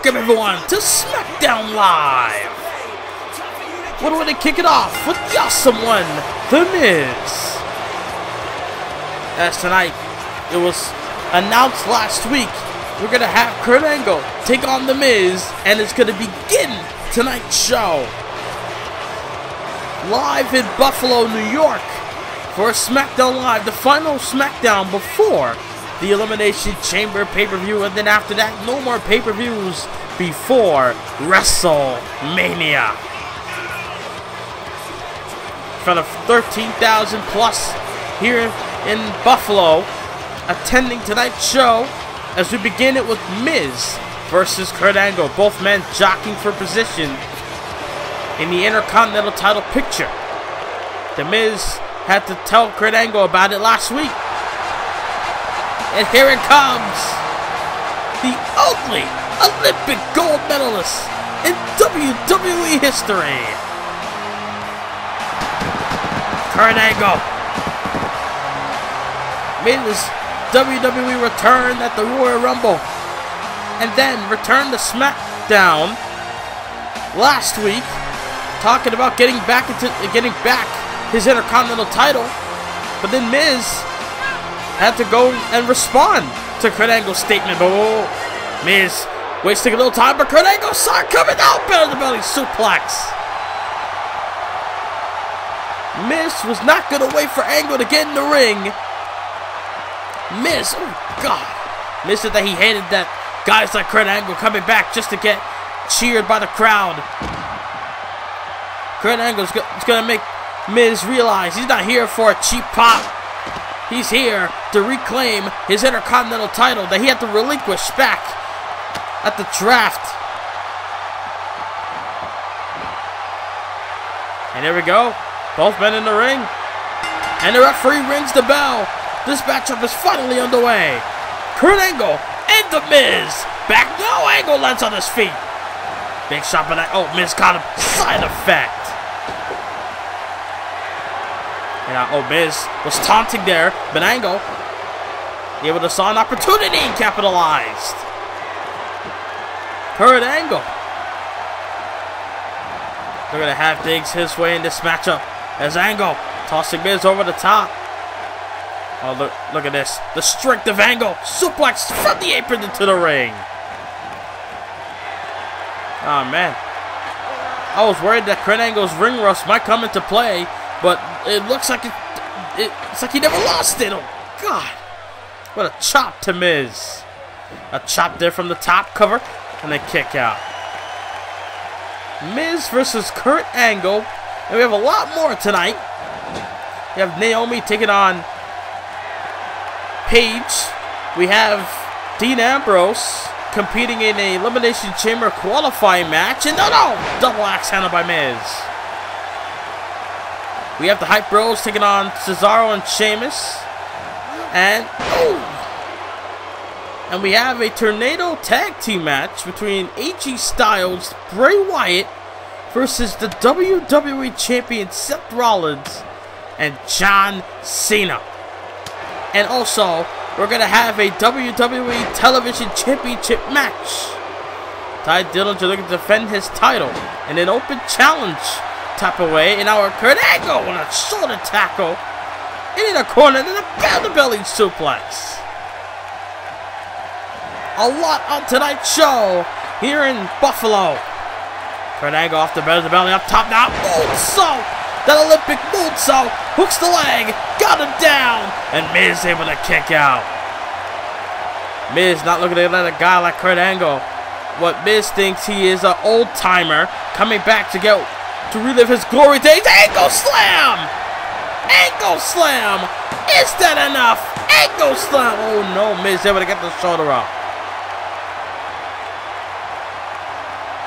Welcome everyone to SmackDown Live. What do we kick it off with the awesome one, The Miz. As tonight, it was announced last week, we're gonna have Kurt Angle take on The Miz, and it's gonna begin tonight's show live in Buffalo, New York, for SmackDown Live, the final SmackDown before the Elimination Chamber pay-per-view, and then after that, no more pay-per-views before WrestleMania. For the 13,000 plus here in Buffalo attending tonight's show, as we begin it with Miz versus Kurt Angle, both men jockeying for position in the Intercontinental title picture. The Miz had to tell Kurt Angle about it last week. And here it comes, the only Olympic gold medalist in WWE history, Kurt Angle. Made his WWE return at the Royal Rumble, and then returned to SmackDown last week, talking about getting back his Intercontinental title. But then Miz had to go and respond to Kurt Angle's statement. But Miz wasting a little time, but Kurt Angle saw it coming out, belly-to-belly suplex. Miz was not going to wait for Angle to get in the ring. Miz, oh God. Miz said that he hated that guys like Kurt Angle coming back just to get cheered by the crowd. Kurt Angle's going to make Miz realize he's not here for a cheap pop. He's here to reclaim his Intercontinental title that he had to relinquish back at the draft. And there we go. Both men in the ring. And the referee rings the bell. This matchup is finally underway. Kurt Angle and The Miz. Back now, Angle lands on his feet. Big shot by that. Oh, Miz caught him. Side effect. And Miz was taunting there, but Angle able to saw an opportunity and capitalized. Kurt Angle. They're going to have things his way in this matchup as Angle tossing Miz over the top. Oh, look at this. The strength of Angle. Suplex from the apron into the ring. Oh, man. I was worried that Kurt Angle's ring rust might come into play, but it looks like it's like he never lost it. Oh, God. What a chop to Miz. A chop there from the top cover, and a kick out. Miz versus Kurt Angle. And we have a lot more tonight. We have Naomi taking on Paige. We have Dean Ambrose competing in a Elimination Chamber qualifying match. And no, double axe handled by Miz. We have the Hype Bros taking on Cesaro and Sheamus. And we have a Tornado Tag Team match between AJ Styles, Bray Wyatt versus the WWE Champion Seth Rollins and John Cena. And also, we're going to have a WWE Television Championship match. Ty Dillinger looking to defend his title in an open challenge type of way, and our Kurt Angle on a shoulder tackle in the corner, and then a belly-to-belly suplex. A lot on tonight's show here in Buffalo. Kurt Angle off the belly-to-belly up top now. Moonsault! That Olympic moonsault hooks the leg, got him down, and Miz able to kick out. Miz not looking to let a guy like Kurt Angle. What Miz thinks he is an old-timer coming back to relive his glory days. Angle slam! Angle slam! Is that enough? Angle slam! Oh no, Miz able to get the shoulder up.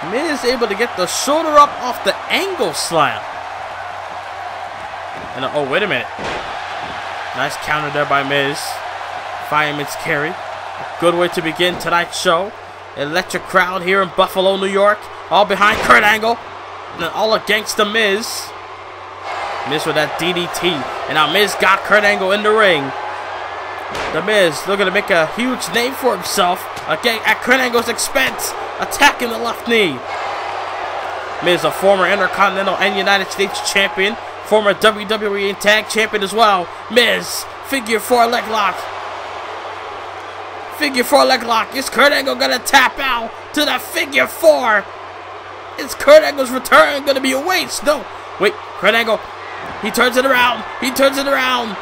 Miz able to get the shoulder up off the Angle slam. And oh, wait a minute. Nice counter there by Miz. Fireman's carry. A good way to begin tonight's show. Electric crowd here in Buffalo, New York. All behind Kurt Angle. And all against the Miz. Miz with that DDT. And now Miz got Kurt Angle in the ring. The Miz looking to make a huge name for himself again at Kurt Angle's expense. attacking the left knee. Miz, a former Intercontinental and United States champion, former WWE and Tag champion as well. Miz, figure 4 leg lock. Figure 4 leg lock. Is Kurt Angle gonna tap out to the figure 4? Is Kurt Angle's return gonna be a waste? No. Wait, Kurt Angle. He turns it around. He turns it around.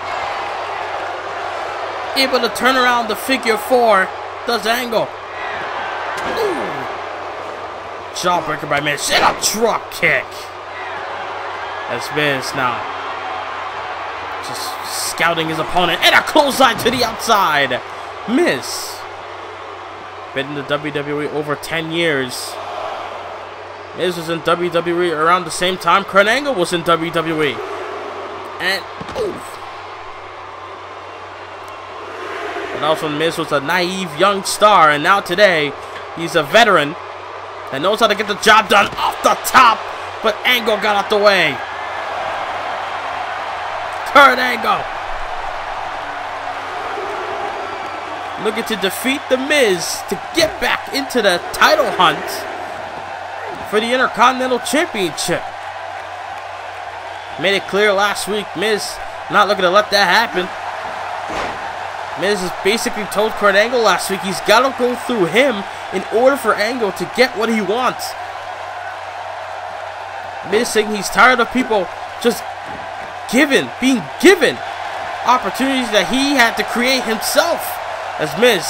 Able to turn around the figure 4. Does Angle. Ooh. Jawbreaker by Miz. And a drop kick. That's Miz now. Just scouting his opponent. And a clothesline to the outside. Miz. Been in the WWE over 10 years. Miz was in WWE around the same time Kurt Angle was in WWE. And, oof. And also Miz was a naive young star. And now today, he's a veteran that knows how to get the job done off the top. But Angle got out the way. Kurt Angle looking to defeat The Miz to get back into the title hunt for the Intercontinental Championship. Made it clear last week, Miz not looking to let that happen. Miz has basically told Kurt Angle last week he's got to go through him in order for Angle to get what he wants. Miz saying he's tired of people just being given opportunities that he had to create himself. As Miz,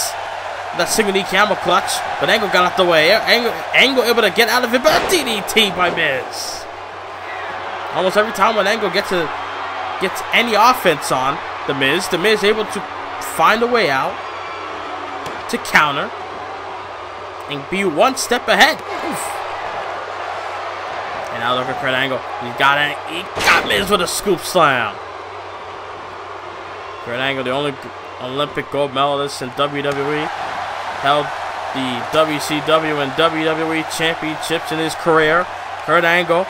that single knee camel clutch, but Angle got out the way. Angle able to get out of it, but a DDT by Miz. Almost every time when Angle gets any offense on The Miz able to find a way out to counter and be one step ahead. Oof. And now look at Kurt Angle. He got Miz with a scoop slam. Kurt Angle, the only Olympic gold medalist in WWE, held the WCW and WWE championships in his career. Kurt Angle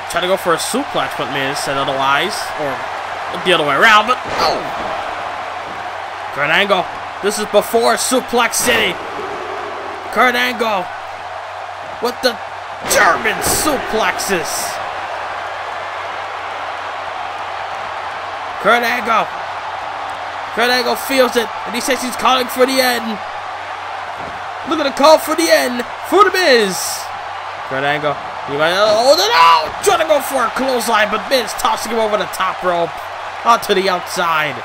tried to go for a suplex, but Miz said otherwise, or the other way around, but oh! Kurt Angle, this is before Suplex City. Kurt Angle with the German suplexes. Kurt Angle feels it, and he says he's calling for the end. Look at the call for the end for The Miz. Kurt Angle, he might trying to go for a clothesline, but Miz tossing him over the top rope onto the outside.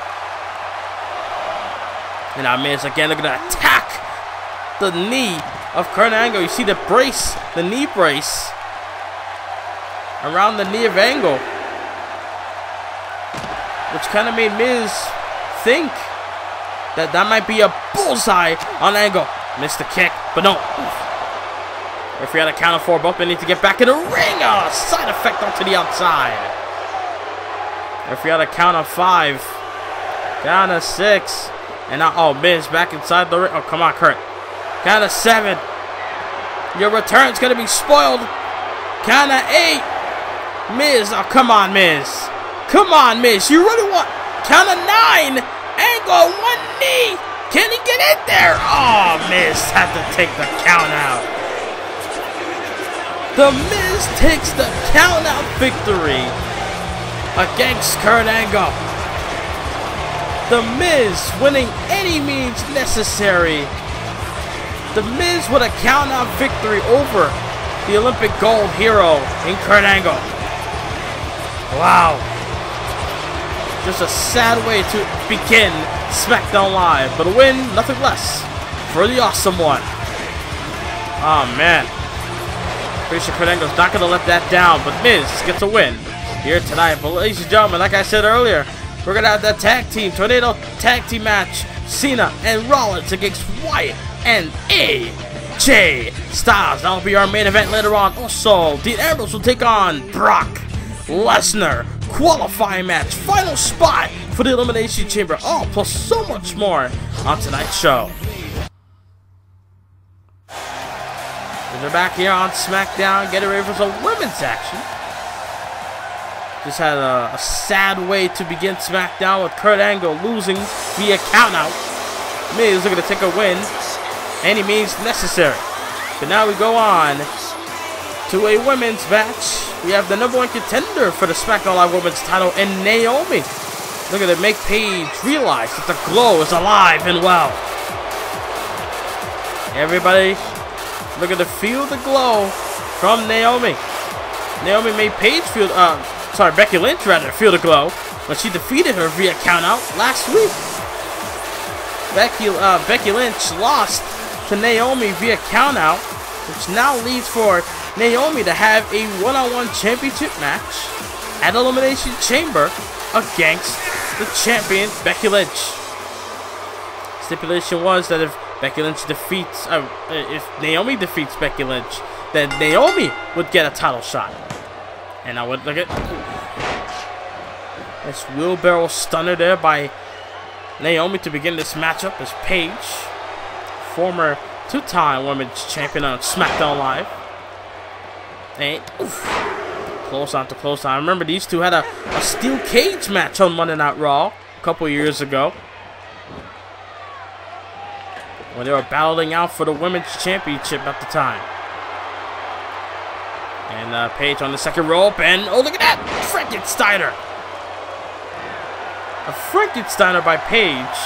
And now Miz again looking to attack the knee of Kurt Angle. You see the brace, the knee brace around the knee of Angle, which kind of made Miz think that might be a bullseye on Angle. Missed the kick, but no. If we had a count of 4, both men need to get back in the ring. Oh, side effect onto the outside. If we had a count of 5, count of 6, and now, oh, Miz back inside the ring. Oh, come on, Kurt. Count of 7. Your return's gonna be spoiled. Count of 8. Miz, oh, come on, Miz. Come on, Miz. You really want... Count of 9. Angle, one knee. Can he get in there? Oh, Miz had to take the count out. The Miz takes the count out victory against Kurt Angle. The Miz winning any means necessary. The Miz with a count out victory over the Olympic gold hero in Kurt Angle. Wow. Just a sad way to begin SmackDown Live, but a win, nothing less, for the awesome one. Oh man. Pretty sure Kurt Angle's not going to let that down, but Miz gets a win here tonight. But ladies and gentlemen, like I said earlier, we're going to have that tag team, Tornado tag team match. Cena and Rollins against Wyatt and AJ Styles. That'll be our main event later on. Also, Dean Ambrose will take on Brock Lesnar. Qualifying match, final spot for the Elimination Chamber. Oh, plus so much more on tonight's show. We're back here on SmackDown, getting ready for some women's action. Just had a sad way to begin SmackDown with Kurt Angle losing via countout. Miz looking to take a win any means necessary. But now we go on to a women's match. We have the #1 contender for the SmackDown Live Women's title in Naomi. Look at it, make Paige realize that the glow is alive and well. Everybody, look at the feel the glow from Naomi. Naomi made Paige feel, Becky Lynch rather, feel the glow when she defeated her via countout last week. Becky Lynch lost to Naomi via countout, which now leads for Naomi to have a one-on-one championship match at Elimination Chamber against the champion Becky Lynch. Stipulation was that if Naomi defeats Becky Lynch, then Naomi would get a title shot. And I would look at this wheelbarrow stunner there by Naomi to begin this matchup as Paige, former two-time women's champion on SmackDown Live. And close on to close on. I remember these two had a steel cage match on Monday Night Raw a couple years ago, when they were battling out for the women's championship at the time. And Paige on the second rope, and oh, look at that! Frankensteiner! A Frankensteiner by Paige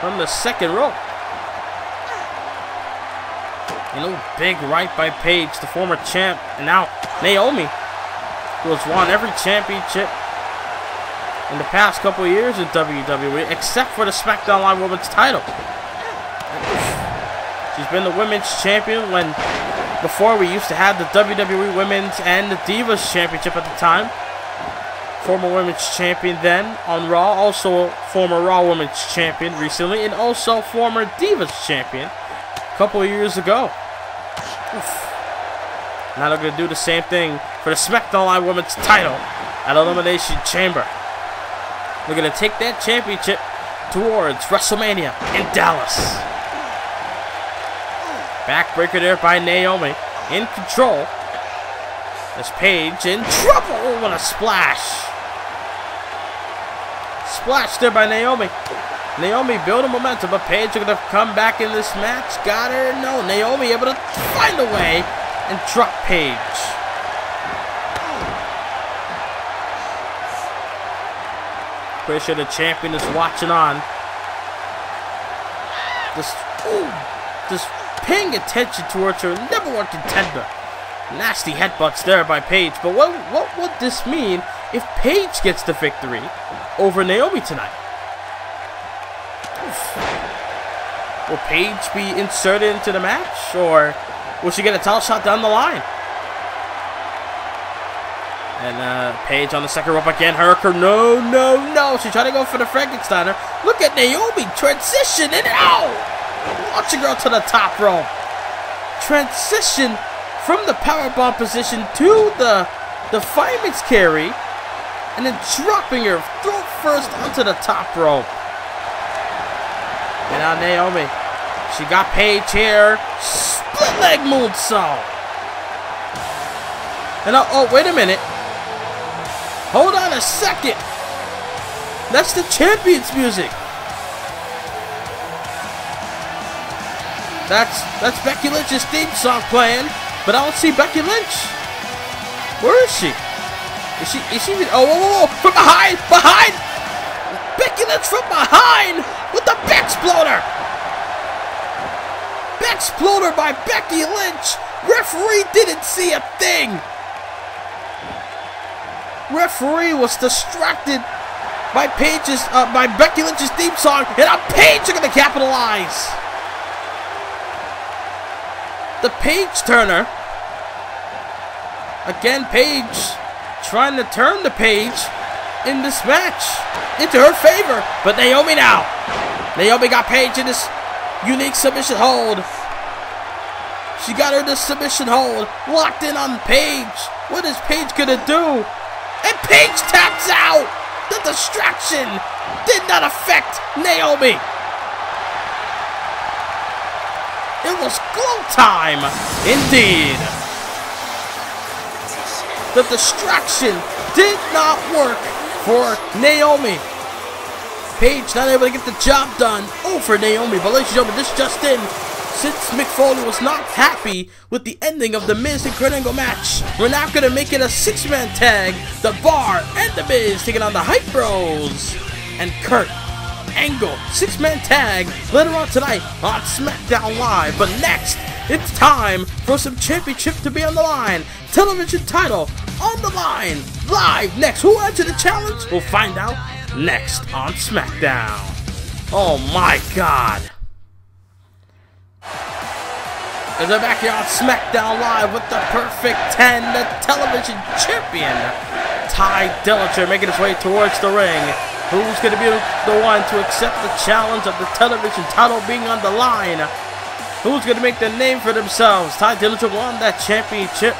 from the second rope. Big right by Paige, the former champ, and now Naomi, who has won every championship in the past couple of years in WWE, except for the SmackDown Live Women's title. She's been the women's champion before we used to have the WWE Women's and the Divas Championship at the time. Former women's champion then on Raw, also former Raw Women's champion recently, and also former Divas champion a couple of years ago. Now they're going to do the same thing for the SmackDown Live Women's title at Elimination Chamber. They're going to take that championship towards WrestleMania in Dallas. Backbreaker there by Naomi, in control. As Paige in trouble. Oh, what a splash. Splash there by Naomi. Naomi building momentum, but Paige are going to come back in this match. Got her? No. Naomi able to find a way and drop Paige. Pretty sure the champion is watching on. Just paying attention towards her #1 contender. Nasty headbutts there by Paige. But what would this mean if Paige gets the victory over Naomi tonight? Will Paige be inserted into the match, or will she get a title shot down the line? And Paige on the second rope again. Hurricane. No. She's trying to go for the Frankensteiner. Look at Naomi transition and launch a girl to the top rope. Transition from the powerbomb position to the fireman's carry, and then dropping her throat first onto the top rope. And now Naomi, she got Paige here. Split leg moonsault. And oh, wait a minute. Hold on a second. That's the champion's music. That's Becky Lynch's theme song playing, but I don't see Becky Lynch. Where is she? Is she? Oh, from behind! Becky Lynch from behind with the Bexploder. Bexploder by Becky Lynch. Referee didn't see a thing. Referee was distracted by Becky Lynch's theme song, and now Paige are gonna capitalize. The Paige turner. Again, Paige trying to turn the Paige in this match into her favor. But Naomi now. Naomi got Paige in this unique submission hold. She got her this submission hold. Locked in on Paige. What is Paige gonna do? And Paige taps out. The distraction did not affect Naomi. It was glow time, indeed. The distraction did not work for Naomi. Paige not able to get the job done. Oh, for Naomi. But ladies and gentlemen, this just in. Since Mick Foley was not happy with the ending of the Miz and Kurt Angle match, we're now going to make it a 6-man tag. The Bar and the Miz taking on the Hype Bros and Kurt Angle. 6-man tag later on tonight on SmackDown Live. But next, it's time for some championship to be on the line. Television title on the line. Live next. Who answered the challenge? We'll find out next on SmackDown. Oh my God. As they're back here on SmackDown Live with the Perfect 10, the television champion, Ty Dillinger, making his way towards the ring. Who's going to be the one to accept the challenge of the television title being on the line? Who's going to make the name for themselves? Ty Dillinger won that championship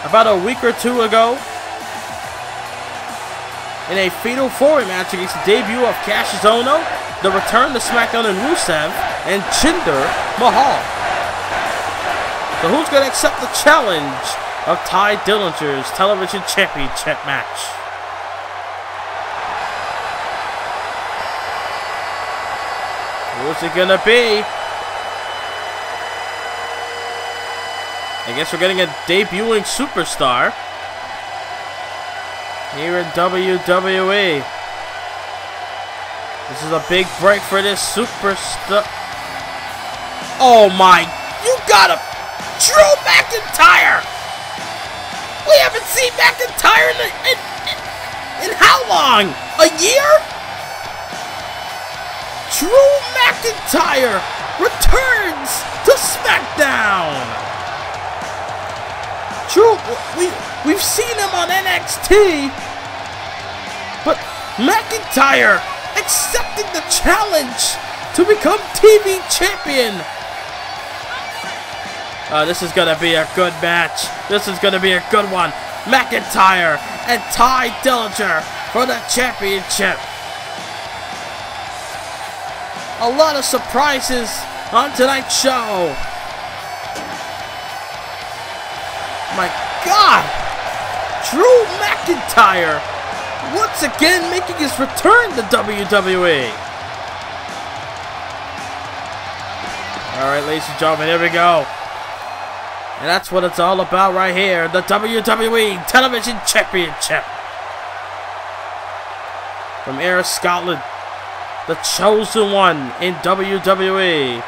about a week or two ago in a fatal 4-way match against the debut of Cassius Ohno, the return to SmackDown and Rusev, and Jinder Mahal. So who's going to accept the challenge of Ty Dillinger's television championship match? Who's it going to be? I guess we're getting a debuting superstar here in WWE. This is a big break for this superstar. Oh my, you got him! Drew McIntyre! We haven't seen McIntyre in how long? A year? Drew McIntyre returns to SmackDown! Drew, we've seen him on NXT, but McIntyre accepting the challenge to become TV champion. This is going to be a good match. This is going to be a good one. McIntyre and Ty Dillinger for the championship. A lot of surprises on tonight's show. My God! Drew McIntyre once again making his return to WWE. Alright, ladies and gentlemen, here we go. And that's what it's all about right here. The WWE Television Championship. From Ayr, Scotland. The chosen one in WWE.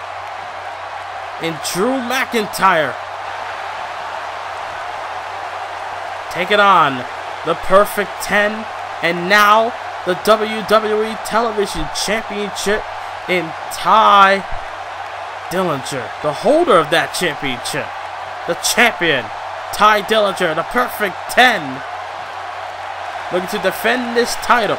In Drew McIntyre. Taking on the Perfect 10, and now the WWE Television Championship in Ty Dillinger, the holder of that championship, the champion, Ty Dillinger, the Perfect 10, looking to defend this title.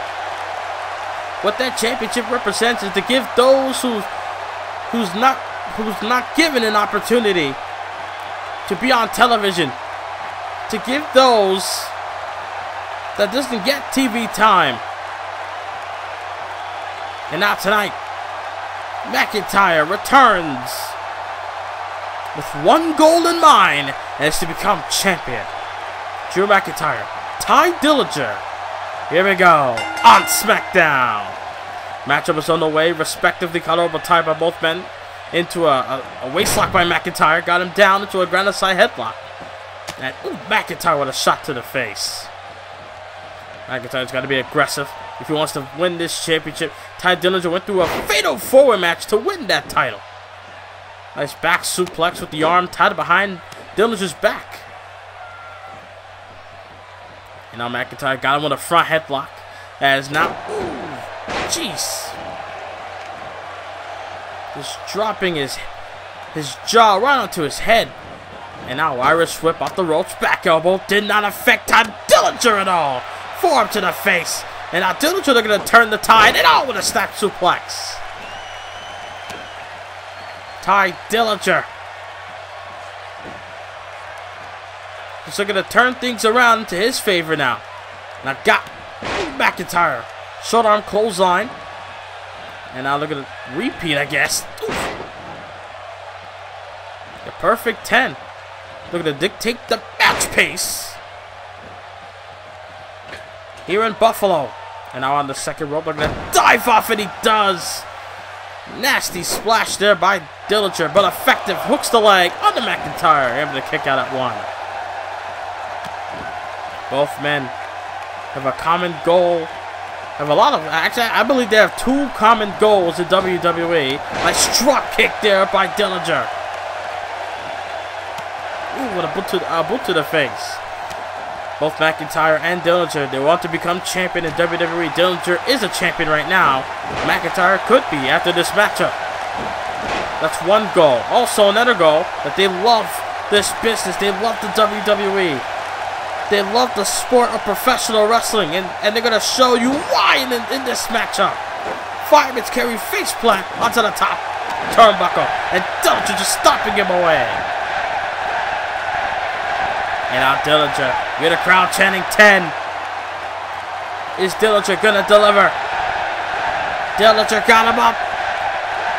What that championship represents is to give those who's not given an opportunity to be on television, to give those that doesn't get TV time. And now tonight, McIntyre returns with one goal in mind, and it's to become champion. Drew McIntyre, Ty Dillinger. Here we go on SmackDown. Matchup is on the way, respectively colorable tie by both men into a waistlock by McIntyre. Got him down into a ground side headlock. And McIntyre with a shot to the face. McIntyre's got to be aggressive if he wants to win this championship. Ty Dillinger went through a fatal 4-way match to win that title. Nice back suplex with the arm tied behind Dillinger's back. And now McIntyre got him with a front headlock. As now, jeez. Just dropping his jaw right onto his head. And now Irish whip off the ropes, back elbow, did not affect Ty Dillinger at all. Forearm to the face. And now Dillinger looking to turn the tide, and all with a snap suplex. Ty Dillinger just looking to turn things around to his favor now. Now got McIntyre. Short arm clothesline. And now look at the repeat, I guess. Oof. The Perfect 10. Looking to dictate the match pace here in Buffalo. And now on the second rope, looking to dive off, and he does. Nasty splash there by Dillinger, but effective. Hooks the leg onto McIntyre. Able to kick out at 1. Both men have a common goal. Have a lot of, actually, I believe they have 2 common goals in WWE. Nice drop kick there by Dillinger. Ooh, what a boot to the face. Both McIntyre and Dillinger, they want to become champion in WWE. Dillinger is a champion right now. McIntyre could be after this matchup. That's 1 goal. Also another goal, that they love this business. They love the WWE. They love the sport of professional wrestling. And they're going to show you why in this matchup. Fireman's carry face plant onto the top turnbuckle. And Dillinger just stopping him away. And now Dillinger, with a crowd chanting 10. Is Dillinger gonna deliver? Dillinger got him up.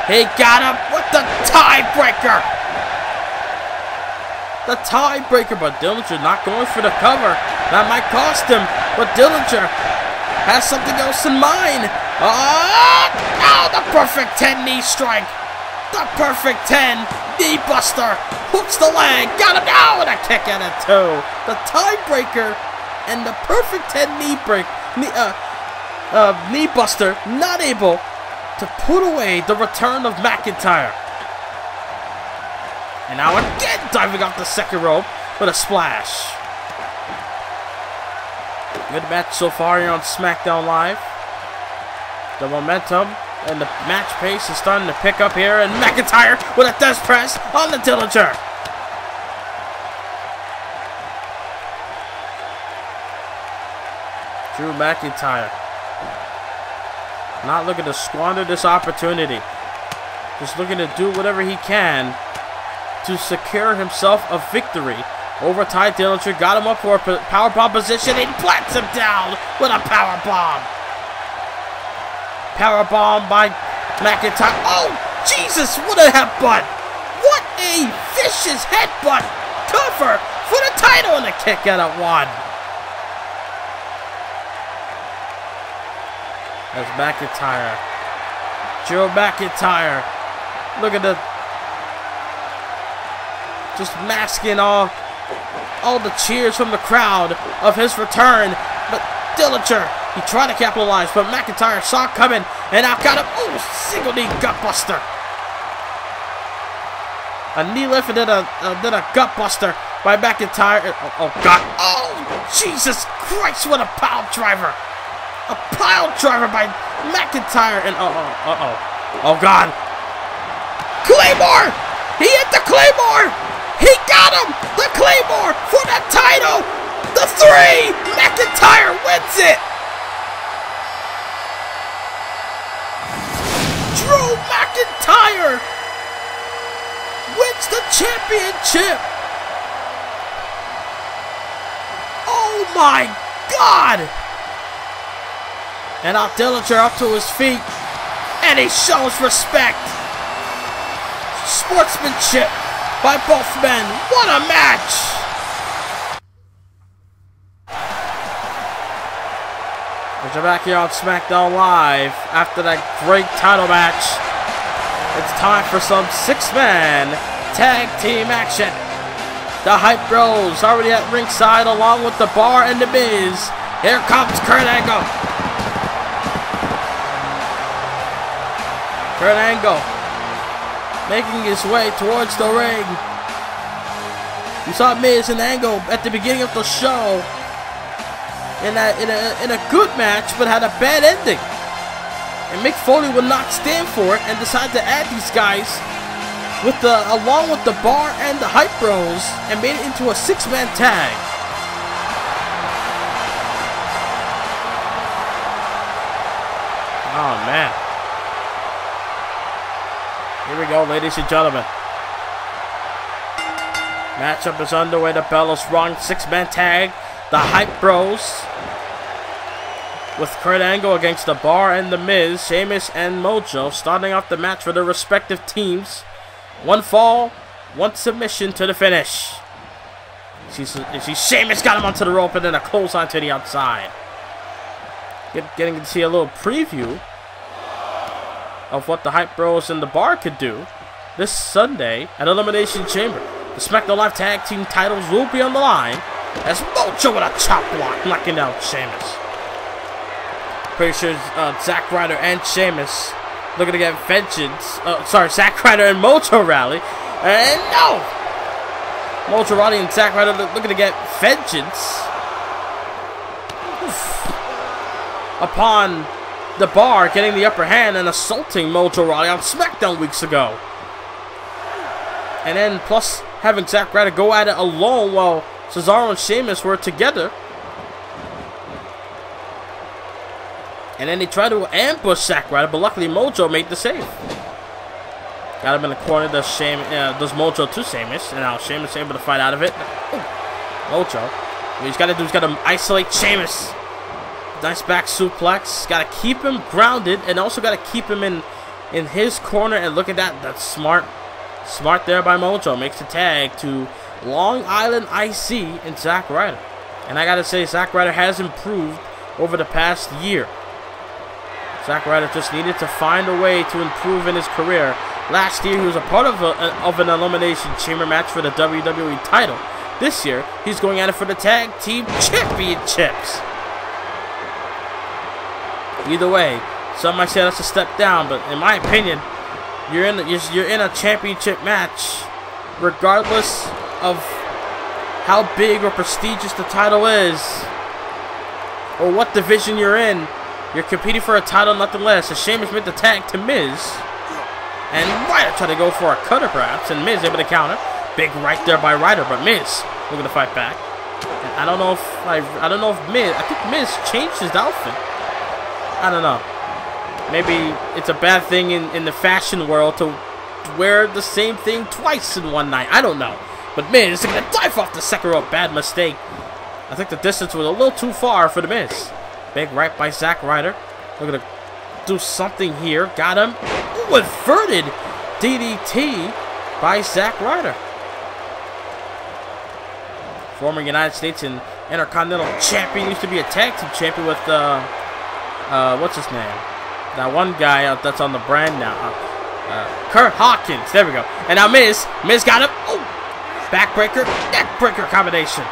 He got him with the tiebreaker. The tiebreaker, but Dillinger not going for the cover. That might cost him, but Dillinger has something else in mind. Oh, the perfect 10 knee strike. The perfect 10 knee buster. Hooks the leg. Got him now, and a kick out at 2. The tiebreaker and the perfect 10 knee buster not able to put away the return of McIntyre. And now again diving off the second rope with a splash. Good match so far here on SmackDown Live. The momentum and the match pace is starting to pick up here, and McIntyre with a death press on the Dillinger. Drew McIntyre not looking to squander this opportunity. Just looking to do whatever he can to secure himself a victory over Ty Dillinger. Got him up for a powerbomb position. He plants him down with a powerbomb. Powerbomb by McIntyre. Oh, Jesus, what a headbutt. What a vicious headbutt. Cover for the title and a kick out at 1. That's McIntyre. Joe McIntyre. Look at the... just masking all the cheers from the crowd of his return. But Dillinger, he tried to capitalize, but McIntyre saw it coming and out got him. Oh, single knee gut buster. A knee lift and then a gut buster by McIntyre. Oh, God. Oh, Jesus Christ, what a pile driver. A pile driver by McIntyre. And oh, God. Claymore. He hit the Claymore. He got him. The Claymore for the title. The 3. McIntyre wins it. Drew McIntyre wins the championship. Oh my God. And now Dillinger up to his feet. And he shows respect. Sportsmanship by both men. What a match. We're back here on SmackDown Live after that great title match. It's time for some 6-man tag team action. The Hype Bros already at ringside along with the Bar and the Miz. Here comes Kurt Angle. Kurt Angle making his way towards the ring. You saw Miz and Angle at the beginning of the show in a good match, but had a bad ending. And Mick Foley would not stand for it and decided to add these guys along with the Bar and the Hype Bros and made it into a 6-man tag. Oh man. Here we go, ladies and gentlemen. Matchup is underway. The bell is rung. 6-man tag. The Hype Bros with Kurt Angle against the Bar and the Miz, Sheamus and Mojo starting off the match for their respective teams. 1 fall, 1 submission to the finish. Sheamus got him onto the rope and then a clothesline to the outside. Getting to see a little preview of what the Hype Bros and the Bar could do this Sunday at Elimination Chamber. The SmackDown Live Tag Team titles will be on the line as Mojo with a chop block knocking out Sheamus. Pretty sure Zack Ryder and Sheamus looking to get vengeance. Zack Ryder and Mojo Rawley. And no! Mojo Rawley and Zack Ryder looking to get vengeance upon the Bar getting the upper hand and assaulting Mojo Rawley on SmackDown weeks ago. And then plus having Zack Ryder go at it alone while Cesaro and Sheamus were together. And then they tried to ambush Zack Ryder, but luckily Mojo made the save. Got him in the corner, does Mojo to Sheamus, and now Sheamus able to fight out of it. Ooh. Mojo, what he's got to do is got to isolate Sheamus. Nice back suplex. Got to keep him grounded, and also got to keep him in his corner. And look at that, that's smart there by Mojo. Makes the tag to Long Island IC and Zack Ryder. And I gotta say, Zack Ryder has improved over the past year. Zack Ryder just needed to find a way to improve in his career. Last year, he was a part of an Elimination Chamber match for the WWE title. This year, he's going at it for the Tag Team Championships. Either way, some might say that's a step down, but in my opinion, you're in a championship match, regardless of how big or prestigious the title is, or what division you're in. You're competing for a title, nothing less. As Sheamus made the tag to Miz, and Ryder tried to go for a cutter perhaps, and Miz able to counter. Big right there by Ryder, but Miz looking to fight back. And I don't know if Miz. I think Miz changed his outfit. I don't know. Maybe it's a bad thing in the fashion world to wear the same thing twice in one night. I don't know. But Miz is going to dive off the second rope. Bad mistake. I think the distance was a little too far for the Miz. Big right by Zack Ryder. Looking to do something here. Got him. Ooh, inverted DDT by Zack Ryder. Former United States and Intercontinental Champion. Used to be a tag team champion with, what's his name? That one guy that's on the brand now. Kurt Hawkins. There we go. And now Miz. Miz got him. Oh! Backbreaker. Neckbreaker combination.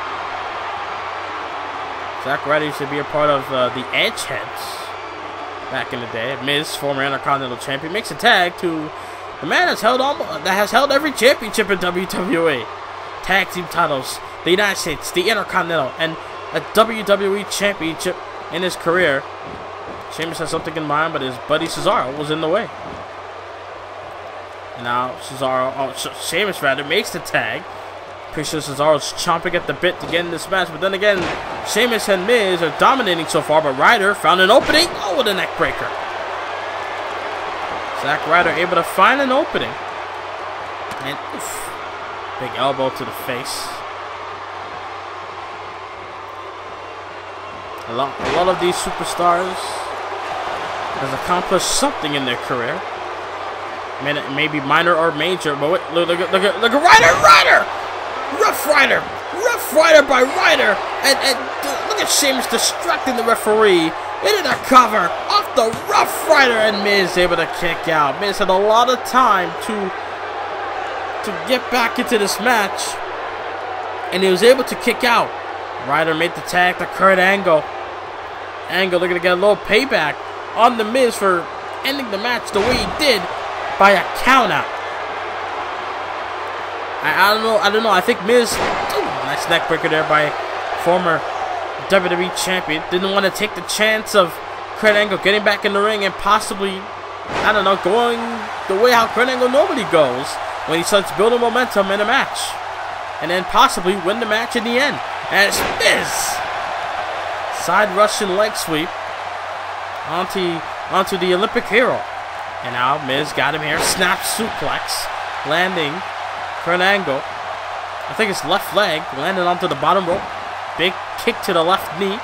Zack Ryder used to be a part of the Edgeheads back in the day. Miz, former Intercontinental Champion, makes a tag to the man that has held every championship in WWE. Tag team titles, the United States, the Intercontinental, and a WWE Championship in his career. Sheamus has something in mind, but his buddy Cesaro was in the way. And now Sheamus rather makes the tag. Pretty sure Cesaro's chomping at the bit to get in this match, but then again, Sheamus and Miz are dominating so far, but Ryder found an opening. Oh, with a neck breaker. Zack Ryder able to find an opening. And oof, big elbow to the face. A lot of these superstars has accomplished something in their career. Maybe minor or major, but wait, look at Ryder! Rough Ryder by Ryder, and look at Sheamus distracting the referee into the cover off the Rough Ryder, and Miz able to kick out. Miz had a lot of time to get back into this match, and he was able to kick out. Ryder made the tag to Kurt Angle. Angle looking to get a little payback on the Miz for ending the match the way he did by a countout. I don't know. I think Miz, nice neck breaker there by former WWE champion. Didn't want to take the chance of Kurt Angle getting back in the ring and possibly, I don't know, going the way how Kurt Angle normally goes when he starts building momentum in a match. And then possibly win the match in the end. As Miz, side Russian leg sweep onto the Olympic hero. And now Miz got him here. Snap suplex. Landing Kurt Angle. I think it's left leg. Landed onto the bottom rope. Big kick to the left knee.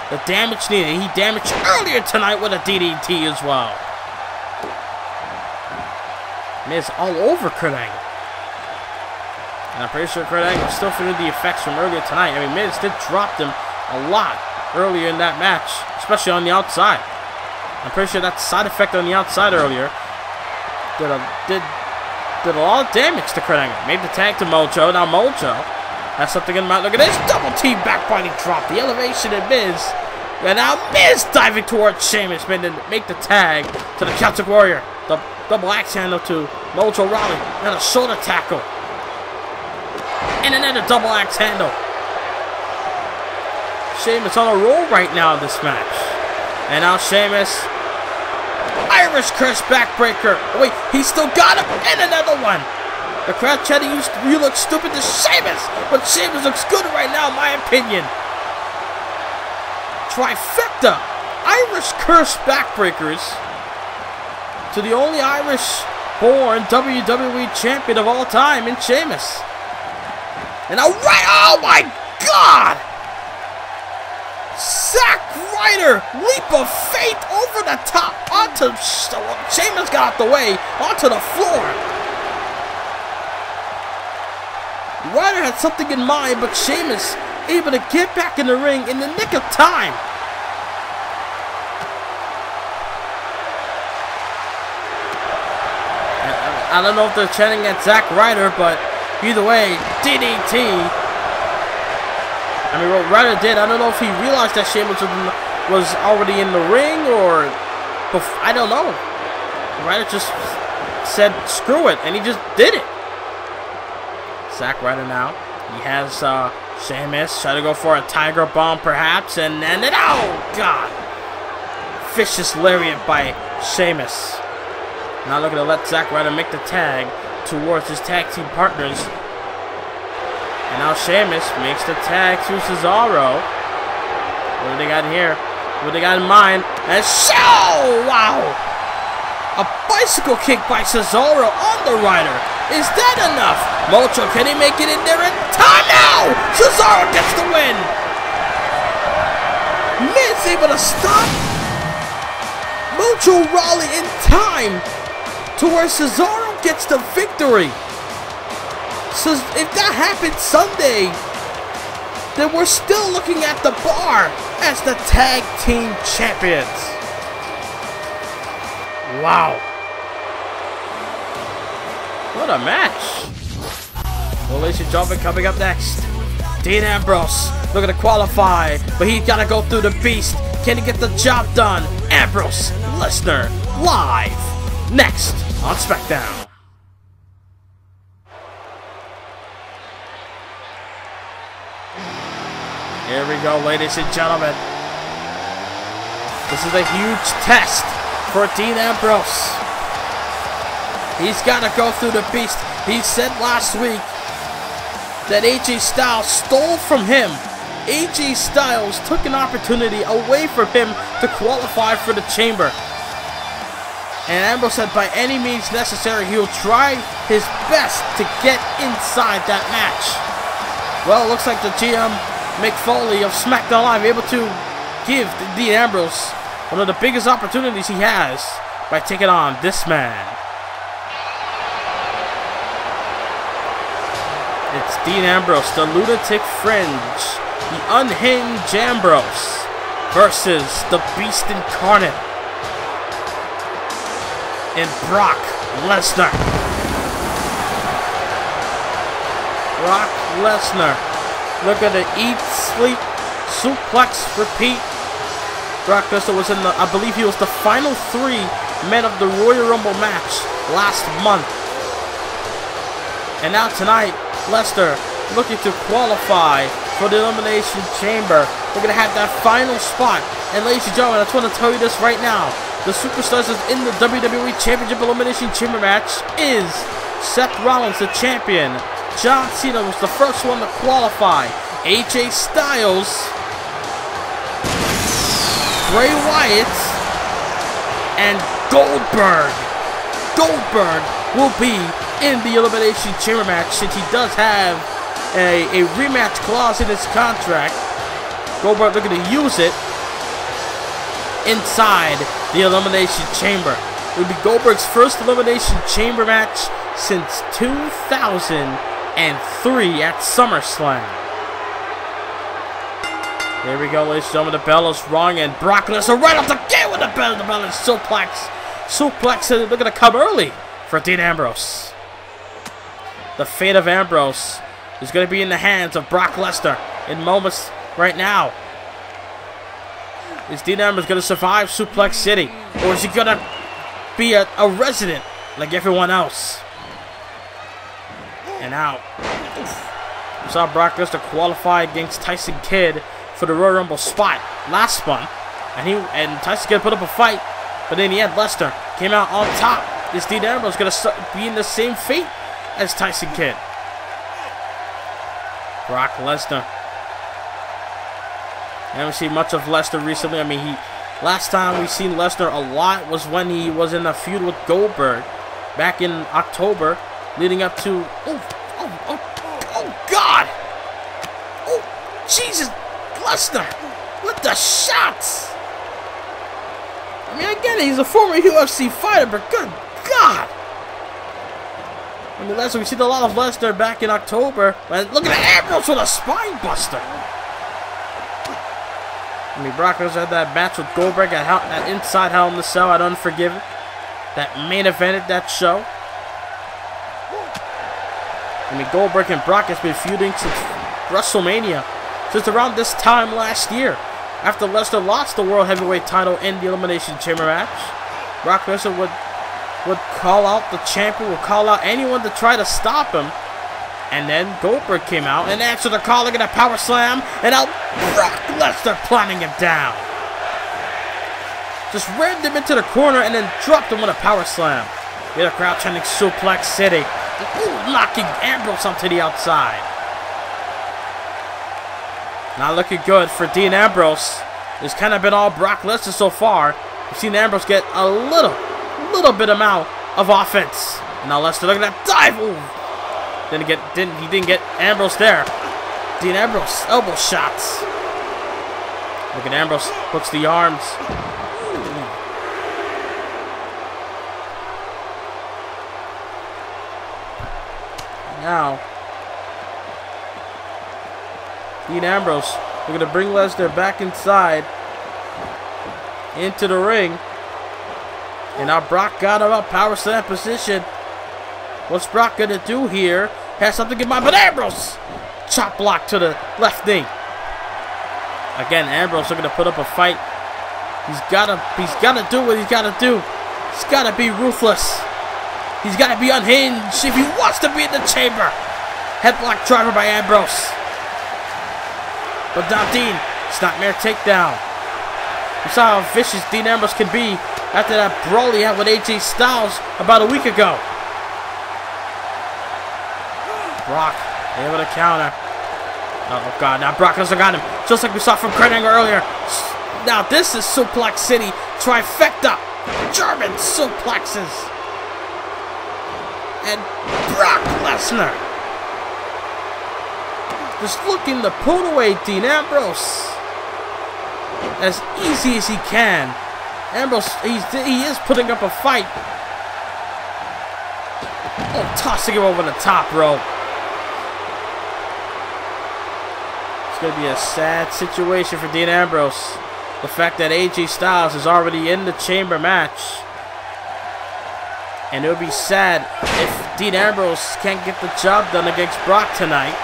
The damaged knee that he damaged earlier tonight with a DDT as well. Miz all over Kurt Angle. And I'm pretty sure Kurt Angle still feeling the effects from earlier tonight. I mean, Miz did drop him a lot earlier in that match, especially on the outside. I'm pretty sure that side effect on the outside earlier did a lot of damage to Kurt Angle. Made the tag to Mojo. Now Mojo has something in mind. Look at this double team backbiting drop. The elevation and Miz. And now Miz diving towards Sheamus. Man, then make the tag to the Celtic Warrior. The double axe handle to Mojo Rawley. And a shoulder tackle. And another double axe handle. Sheamus on a roll right now in this match. And now Sheamus. Irish curse backbreaker. Oh, wait, he still got him. And another one. The crowd chanting, you look stupid to Sheamus. But Sheamus looks good right now, in my opinion. Trifecta. Irish curse backbreakers to the only Irish-born WWE champion of all time in Sheamus. And now oh my God! Zack Ryder, leap of faith over the top onto Sheamus, got out the way onto the floor. Ryder had something in mind, but Sheamus able to get back in the ring in the nick of time. I don't know if they're chanting at Zack Ryder, but either way, DDT. I mean, what Ryder did, I don't know if he realized that Sheamus was already in the ring, or I don't know. Ryder just said, screw it, and he just did it. Zack Ryder now. He has Sheamus try to go for a Tiger Bomb, perhaps, and then, oh, God. Vicious lariat by Sheamus. Now looking to let Zack Ryder make the tag towards his tag team partners. And now Sheamus makes the tag to Cesaro. What do they got here? What do they got in mind? And wow! A bicycle kick by Cesaro on the Ryder. Is that enough? Mojo, can he make it in there in time? Now! Cesaro gets the win! Miz able to stop Mojo Rawley in time to where Cesaro gets the victory. So if that happened Sunday, then we're still looking at the bar as the tag team champions. Wow. What a match. Well, ladies and gentlemen, coming up next, Dean Ambrose looking to qualify, but he's got to go through the beast. Can he get the job done? Ambrose, Lesnar, live, next on SmackDown. Here we go, ladies and gentlemen. This is a huge test for Dean Ambrose. He's got to go through the beast. He said last week that AJ Styles stole from him. AJ Styles took an opportunity away from him to qualify for the chamber. And Ambrose said by any means necessary, he will try his best to get inside that match. Well, it looks like the GM Mick Foley of SmackDown Live able to give Dean Ambrose one of the biggest opportunities he has by taking on this man. It's Dean Ambrose, the lunatic fringe, the unhinged Ambrose versus the Beast Incarnate in Brock Lesnar. Brock Lesnar. Look at the eat, sleep, suplex, repeat. Brock Lesnar was in the, I believe he was the final 3 men of the Royal Rumble match last month. And now tonight, Lesnar looking to qualify for the Elimination Chamber. We're going to have that final spot. And ladies and gentlemen, I just want to tell you this right now. The superstars in the WWE Championship Elimination Chamber match is Seth Rollins, the champion. John Cena was the first one to qualify. AJ Styles, Bray Wyatt, and Goldberg. Goldberg will be in the Elimination Chamber match since he does have a rematch clause in his contract. Goldberg looking to use it inside the Elimination Chamber. It will be Goldberg's first Elimination Chamber match since 2003 at SummerSlam. Here we go, ladies and gentlemen. The bell is rung, and Brock Lesnar right off the gate with the bell. The bell is suplex. Suplex, and they're going to come early for Dean Ambrose. The fate of Ambrose is going to be in the hands of Brock Lesnar in moments right now. Is Dean Ambrose going to survive Suplex City? Or is he going to be a resident like everyone else? And now, we saw Brock Lesnar qualify against Tyson Kidd for the Royal Rumble spot last month. And Tyson Kidd put up a fight. But in the end, Lesnar came out on top. Is Dean Ambrose going to be in the same fate as Tyson Kidd? Brock Lesnar. I haven't seen much of Lesnar recently. I mean, last time we seen Lesnar a lot was when he was in a feud with Goldberg back in October, leading up to oh God! Oh Jesus, Lesnar with the shots. I mean, I get it. He's a former UFC fighter, but good God! I mean, Lesnar, we seen a lot of Lesnar back in October. But look at Ambrose with a spine buster. I mean, Brock Lesnar had that match with Goldberg at Inside Hell in the Cell at Unforgiven. That main event at that show. I mean, Goldberg and Brock has been feuding since WrestleMania. Since around this time last year. After Lesnar lost the World Heavyweight title in the Elimination Chamber match, Brock Lesnar would call out the champion, would call out anyone to try to stop him. And then Goldberg came out and answered the call, and a power slam, and now Brock Lesnar planting him down. Just rammed him into the corner and then dropped him with a power slam. The other crowd chanting Suplex City. Ooh, knocking Ambrose onto the outside. Not looking good for Dean Ambrose. It's kind of been all Brock Lesnar so far. We've seen Ambrose get a little bit amount of offense. Now Lesnar, look at that dive. Ooh. He didn't get Ambrose there. Dean Ambrose elbow shots. Look at Ambrose, hooks the arms. Now, Dean Ambrose, we're going to bring Lesnar back inside into the ring. And now Brock got him up, power slam position. What's Brock going to do here? Has something in mind, but Ambrose! Chop block to the left knee. Again, Ambrose looking to put up a fight. He's gotta do what he's gotta do. He's gotta be ruthless. He's gotta be unhinged if he wants to be in the chamber. Headlock driver by Ambrose. But now Dean, snapmare takedown. We saw how vicious Dean Ambrose can be after that brawl he had with AJ Styles about a week ago. Brock able to counter. Oh God, now Brock Lesnar got him. Just like we saw from Kurt Angle earlier. Now this is Suplex City trifecta. German suplexes. And Brock Lesnar just looking to pull away Dean Ambrose as easy as he can. Ambrose, he is putting up a fight. Oh, tossing him over the top rope. It's going to be a sad situation for Dean Ambrose. The fact that AJ Styles is already in the chamber match. And it would be sad if Dean Ambrose can't get the job done against Brock tonight.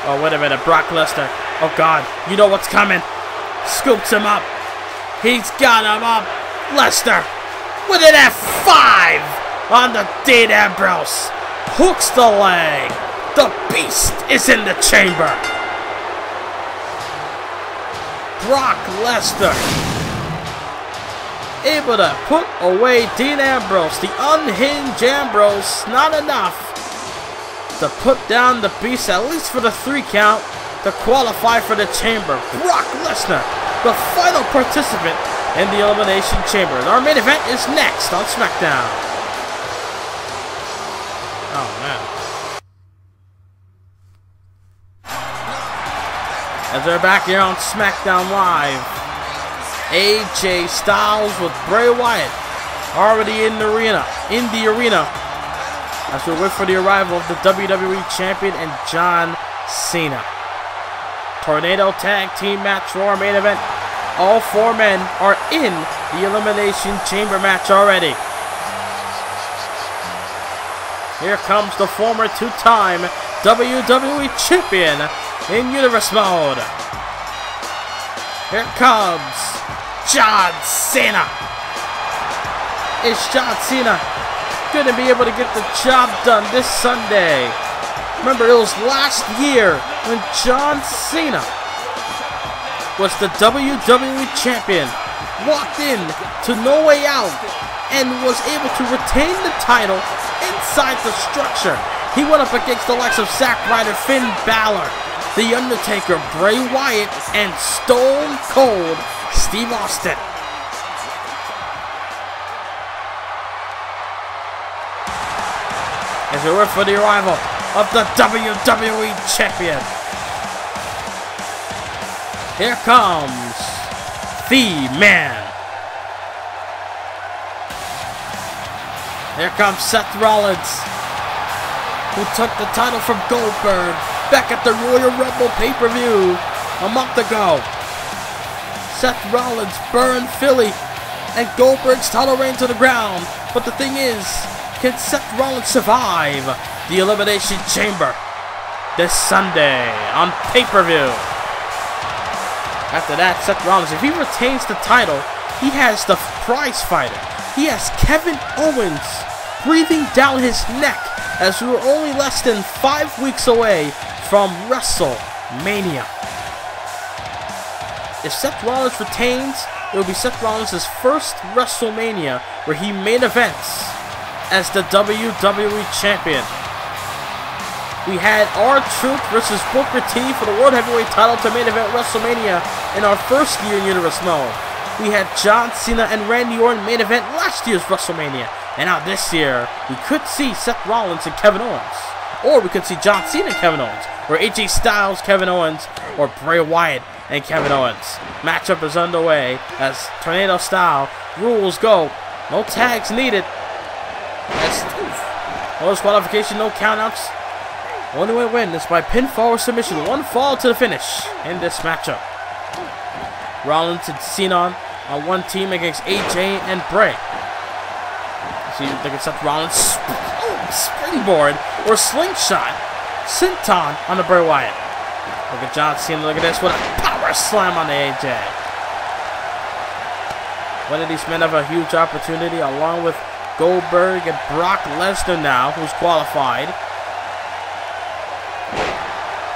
Oh, wait a minute. Brock Lesnar. Oh, God. You know what's coming. Scoops him up. He's got him up. Lesnar with an F5 on the Dean Ambrose. Hooks the leg. The beast is in the chamber. Brock Lesnar able to put away Dean Ambrose. The unhinged Ambrose. Not enough to put down the beast, at least for the 3 count, to qualify for the chamber. Brock Lesnar, the final participant in the Elimination Chamber. Our main event is next on SmackDown. Oh, man. As they're back here on SmackDown Live, AJ Styles with Bray Wyatt already in the arena. As we wait for the arrival of the WWE Champion and John Cena. Tornado Tag Team match for our main event. All 4 men are in the Elimination Chamber match already. Here comes the former two-time WWE Champion in Universe Mode. Here comes John Cena. Is John Cena going to be able to get the job done this Sunday? Remember, it was last year when John Cena was the WWE Champion, walked in to No Way Out, and was able to retain the title inside the structure. He went up against the likes of Zack Ryder, Finn Balor, The Undertaker, Bray Wyatt, and Stone Cold Steve Austin. As we wait for the arrival of the WWE Champion. Here comes the Man. Here comes Seth Rollins, who took the title from Goldberg back at the Royal Rumble pay-per-view a month ago. Seth Rollins burned Philly and Goldberg's title reign to the ground. But the thing is, can Seth Rollins survive the Elimination Chamber this Sunday on pay-per-view? After that, Seth Rollins, if he retains the title, he has the prize fighter. He has Kevin Owens breathing down his neck as we were only less than 5 weeks away from WrestleMania. If Seth Rollins retains, it will be Seth Rollins' first WrestleMania where he main events as the WWE Champion. We had R-Truth versus Booker T for the World Heavyweight title to main event WrestleMania in our first year in Universe Mode. We had John Cena and Randy Orton main event last year's WrestleMania. And now this year, we could see Seth Rollins and Kevin Owens. Or we could see John Cena and Kevin Owens. Or AJ Styles, Kevin Owens. Or Bray Wyatt and Kevin Owens. Matchup is underway as tornado style rules go. No tags needed. No disqualification, no countouts. Only way to win is by pinfall or submission. One fall to the finish in this matchup. Rollins and Cena on one team against AJ and Bray. See, look at Seth Rollins. Springboard or slingshot. Senton on the Bray Wyatt. Look at John Cena. Look at this. What a power slam on the AJ. One of these men have a huge opportunity along with Goldberg and Brock Lesnar now, who's qualified.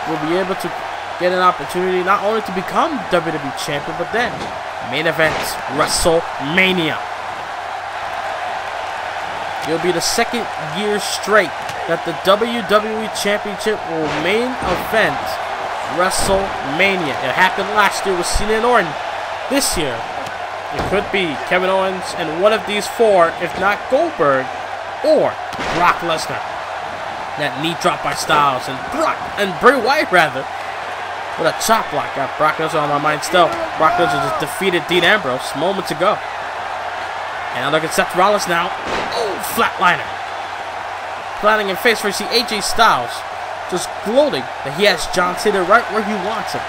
Will be able to get an opportunity not only to become WWE Champion, but then main event WrestleMania. It'll be the second year straight that the WWE Championship will main event WrestleMania. It happened last year with Cena and Orton. This year, it could be Kevin Owens and one of these four, if not Goldberg or Brock Lesnar. That knee drop by Styles and Bray Wyatt rather. With a chop block. Got Brock Lesnar on my mind still. Brock Lesnar just defeated Dean Ambrose moments ago. And look at Seth Rollins now. Oh, flatliner. Planting in face where you see AJ Styles just gloating that he has John Cena right where he wants him.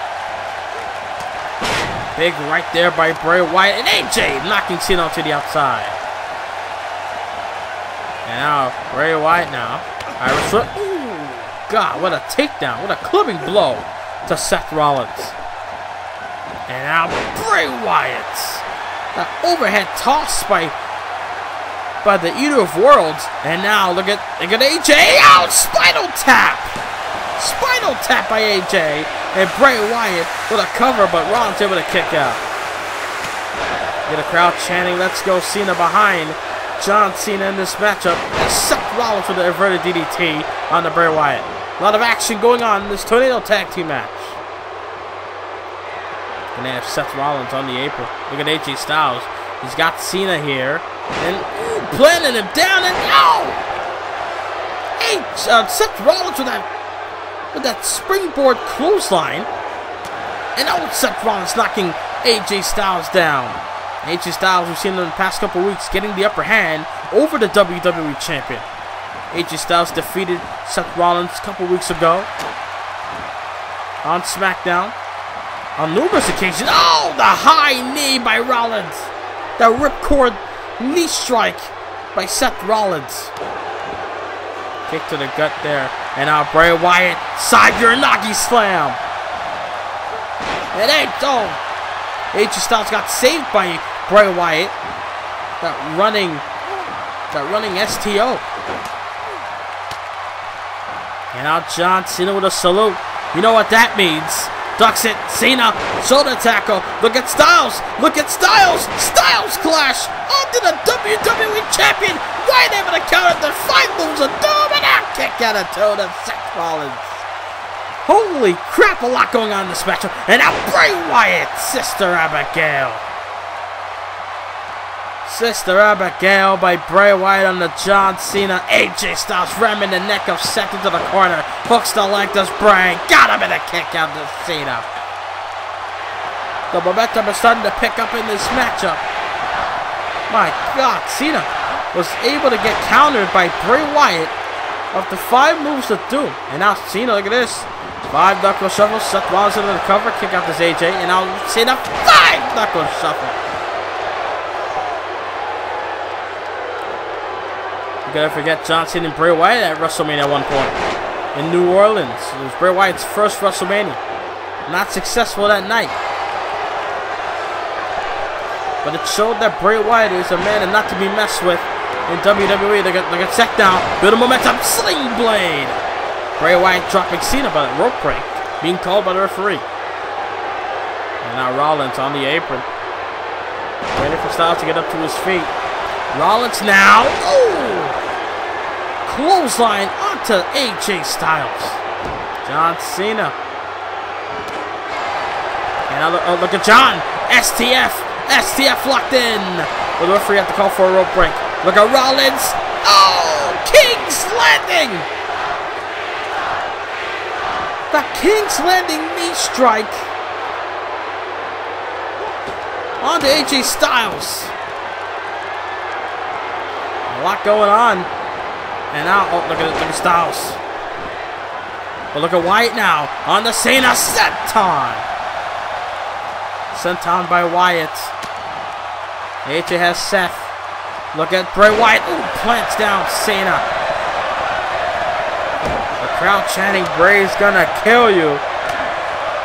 Big right there by Bray Wyatt. And AJ knocking Cena onto the outside. And now Bray Wyatt now. Irish whip. Ooh, God, what a takedown. What a clubbing blow to Seth Rollins. And now Bray Wyatt. That overhead toss by the Eater of Worlds. And now look at AJ. Oh, spinal tap. Spinal tap by AJ. And Bray Wyatt with a cover, but Rollins able to kick out. Get a crowd chanting, "Let's go Cena" behind John Cena in this matchup. And Seth Rollins with the inverted DDT on the Bray Wyatt. A lot of action going on in this Tornado Tag Team match. And they have Seth Rollins on the apron. Look at AJ Styles. He's got Cena here. And planting him down and Seth Rollins with that springboard clothesline. And Seth Rollins knocking AJ Styles down. AJ Styles, we've seen him in the past couple weeks getting the upper hand over the WWE Champion. AJ Styles defeated Seth Rollins a couple weeks ago on SmackDown on numerous occasions. Oh, the high knee by Rollins. The ripcord knee strike by Seth Rollins. Kick to the gut there. And now Bray Wyatt, side Uranagi slam. And AJ Styles got saved by Bray Wyatt. That running STO. And now John Cena with a salute. You know what that means. Ducks it. Cena. Shoulder tackle. Look at Styles. Look at Styles. Styles clash. Onto the WWE Champion. Wyatt able to counter the 5 moves of doom and out kick out of toe to Seth Rollins. Holy crap, a lot going on in this matchup. And now Bray Wyatt. Sister Abigail. Sister Abigail by Bray Wyatt on the John Cena. AJ Styles ramming the neck of Seth into the corner. Hooks the leg, does Bray. Got him in a kick out to Cena. The momentum is starting to pick up in this matchup. My God, Cena was able to get countered by Bray Wyatt of the 5 moves of doom. And now Cena, look at this. 5 knuckle shuffle. Seth Rollins into the cover. Kick out this AJ. And now Cena, 5 knuckle shuffle. You gotta forget John Cena and Bray Wyatt at WrestleMania at one point in New Orleans. It was Bray Wyatt's first WrestleMania. Not successful that night. But it showed that Bray Wyatt is a man and not to be messed with in WWE. They got Seth down. Build a momentum. Sling blade. Bray Wyatt dropping Cena by the rope break. Being called by the referee. And now Rollins on the apron. Waiting for Styles to get up to his feet. Rollins now. Oh! Clothesline onto AJ Styles. John Cena. And now look at John. STF locked in. The referee had to call for a rope break. Look at Rollins. Oh! King's Landing. The King's Landing knee strike onto AJ Styles. A lot going on. And now, oh, look at Styles. But look at Wyatt now. On the Cena senton. Senton by Wyatt. AJ has Seth. Look at Bray Wyatt. Ooh, plants down Cena. The crowd chanting, Bray's gonna kill you.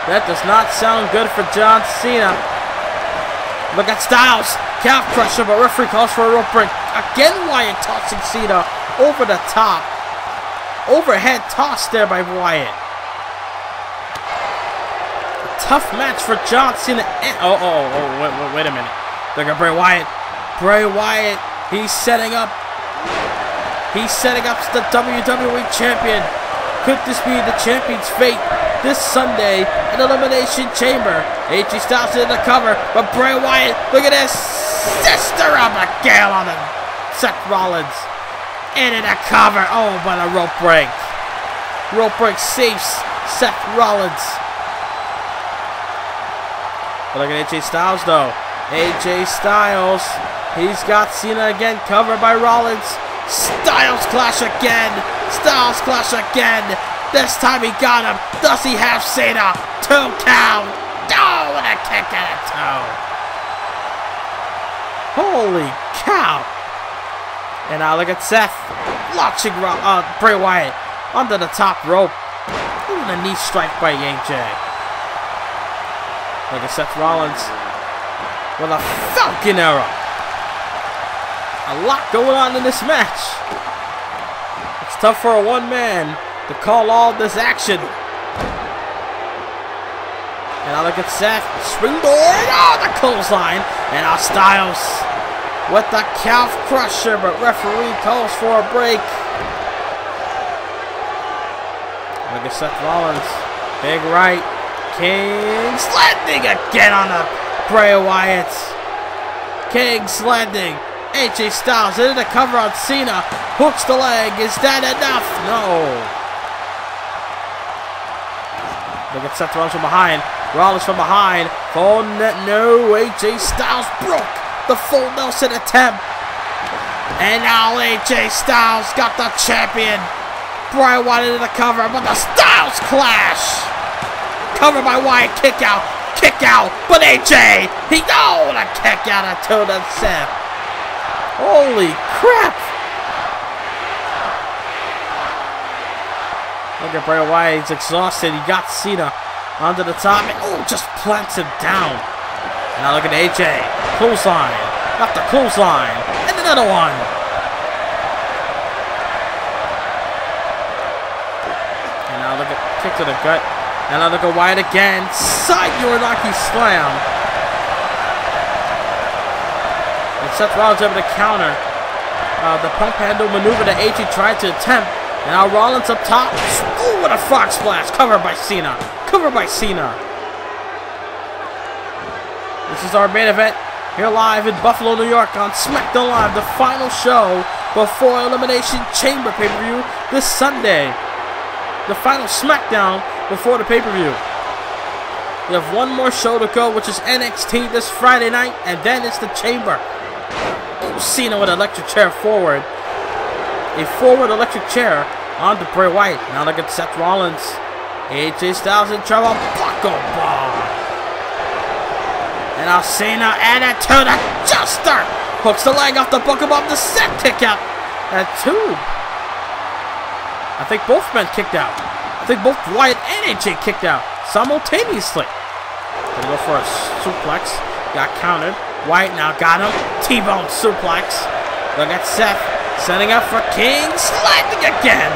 That does not sound good for John Cena. Look at Styles. Calf crusher, but referee calls for a rope break. Again, Wyatt tossing Cena over the top. Overhead toss there by Wyatt. A tough match for John Cena. Wait a minute. Look at Bray Wyatt. Bray Wyatt, he's setting up the WWE Champion. Could this be the champion's fate this Sunday in Elimination Chamber? AJ Styles in the cover, but Bray Wyatt, look at this. Sister Abigail on him. Seth Rollins. And in a cover. Oh, but a rope break. Rope break saves Seth Rollins. But look at AJ Styles, though. AJ Styles. He's got Cena again. Covered by Rollins. Styles clash again. Styles clash again. This time he got him. Does he have Cena? 2 count. Oh, and a kick and a toe. Holy cow. And now look at Seth. Launching Bray Wyatt under the top rope. Ooh, and a knee strike by AJ. Look at Seth Rollins with a Falcon Arrow. A lot going on in this match. It's tough for a one man to call all this action. And I look at Seth. Springboard. Oh, the clothesline. And now Styles with the calf crusher, but referee calls for a break. Look at Seth Rollins. Big right. King's Landing again on the Bray Wyatt. King's Landing. AJ Styles into the cover on Cena. Hooks the leg. Is that enough? No. Look at Seth Rollins from behind. Rollins from behind. Full net. No. AJ Styles broke the full Nelson attempt. And now AJ Styles got the champion. Bray Wyatt into the cover, but the Styles clash. Covered by Wyatt. Kick out. Kick out. But AJ. The kick out of to the Seth. Holy crap. look at Bray Wyatt. He's exhausted. He got Cena onto the top. And, oh, just plants him down. And now look at AJ. Clothesline. Got the clothesline. And another one. And now look at kick to the gut. And now look at Wyatt again. Side Uranagi slam. And Seth Rollins able to counter the pump handle maneuver that AJ tried to attempt. And now Rollins up top. Ooh, what a frog splash. Covered by Cena. Covered by Cena. This is our main event here live in Buffalo, New York on SmackDown Live. The final show before Elimination Chamber pay-per-view this Sunday. The final SmackDown before the pay-per-view. We have one more show to go, which is NXT this Friday night. And then it's the Chamber. Ooh, Cena with an electric chair forward. A forward electric chair onto Bray Wyatt. Now look at Seth Rollins. AJ Styles in trouble. Buckle bomb. And now Cena and it to the Juster. Hooks the leg off the buckle bomb. The set kick out. And two. I think both men kicked out. I think both Wyatt and AJ kicked out simultaneously. Gonna go for a suplex. Got countered. Wyatt now got him. T-bone suplex. Look at Seth. Setting up for King's Landing again.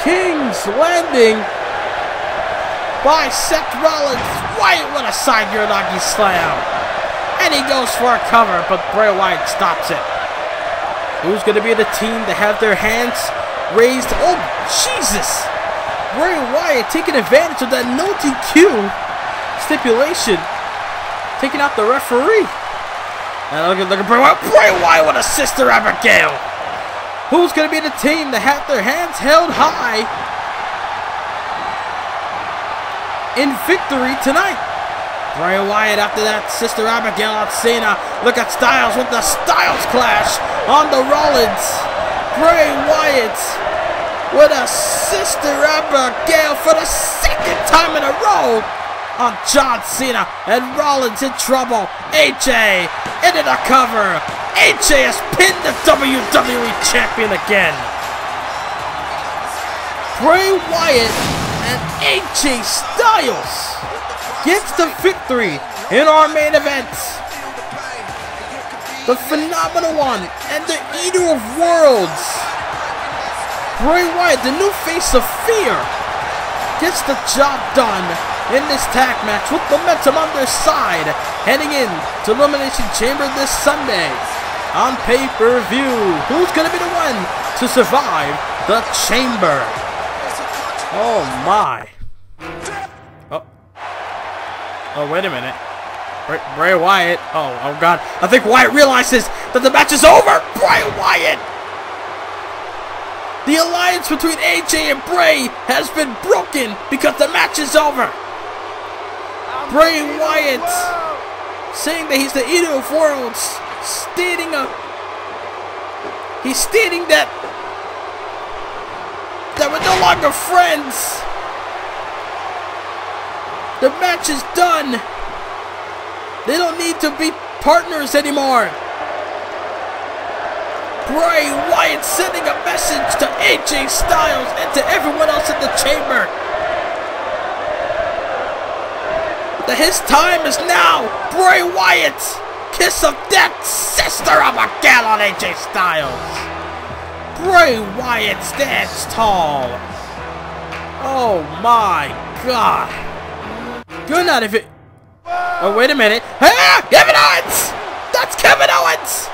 King's Landing by Seth Rollins. Wyatt with a side Uranagi slam. And he goes for a cover, but Bray Wyatt stops it. Who's going to be the team to have their hands raised? Oh, Jesus. Bray Wyatt taking advantage of that no DQ stipulation. Taking out the referee. And look at Bray Wyatt. Bray Wyatt with a Sister Abigail. Who's going to be the team to have their hands held high in victory tonight? Bray Wyatt after that Sister Abigail on Cena. Look at Styles with the Styles Clash on the Rollins. Bray Wyatt with a Sister Abigail for the second time in a row on John Cena, and Rollins in trouble. AJ into the cover. AJ has pinned the WWE Champion again. Bray Wyatt and AJ Styles gets the victory in our main event. The Phenomenal One and the Eater of Worlds. Bray Wyatt, the new face of fear, gets the job done in this tag match with momentum on their side, heading in to Elimination Chamber this Sunday on pay-per-view. Who's going to be the one to survive the Chamber? Oh my. Oh, wait a minute. Bray Wyatt. Oh God. I think Wyatt realizes that the match is over. Bray Wyatt. The alliance between AJ and Bray has been broken because the match is over. Bray Wyatt saying that he's the Eater of Worlds, he's stating that we're no longer friends. The match is done. They don't need to be partners anymore. Bray Wyatt sending a message to AJ Styles and to everyone else in the chamber that his time is now. Bray Wyatt, kiss of death, Sister Abigail on AJ Styles. Bray Wyatt stands tall. Oh my God. Good night if it. Oh, wait a minute. Ah, Kevin Owens! That's Kevin Owens!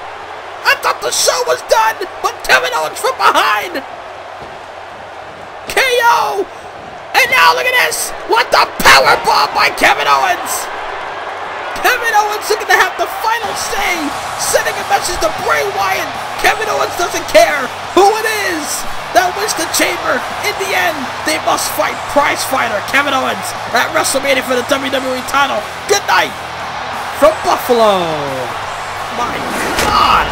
I thought the show was done, but Kevin Owens from behind! KO! And now look at this! What the powerbomb by Kevin Owens! Kevin Owens looking to have the final say, sending a message to Bray Wyatt. Kevin Owens doesn't care who it is that wins the chamber. In the end, they must fight prize fighter Kevin Owens at WrestleMania for the WWE title. Good night from Buffalo. My God.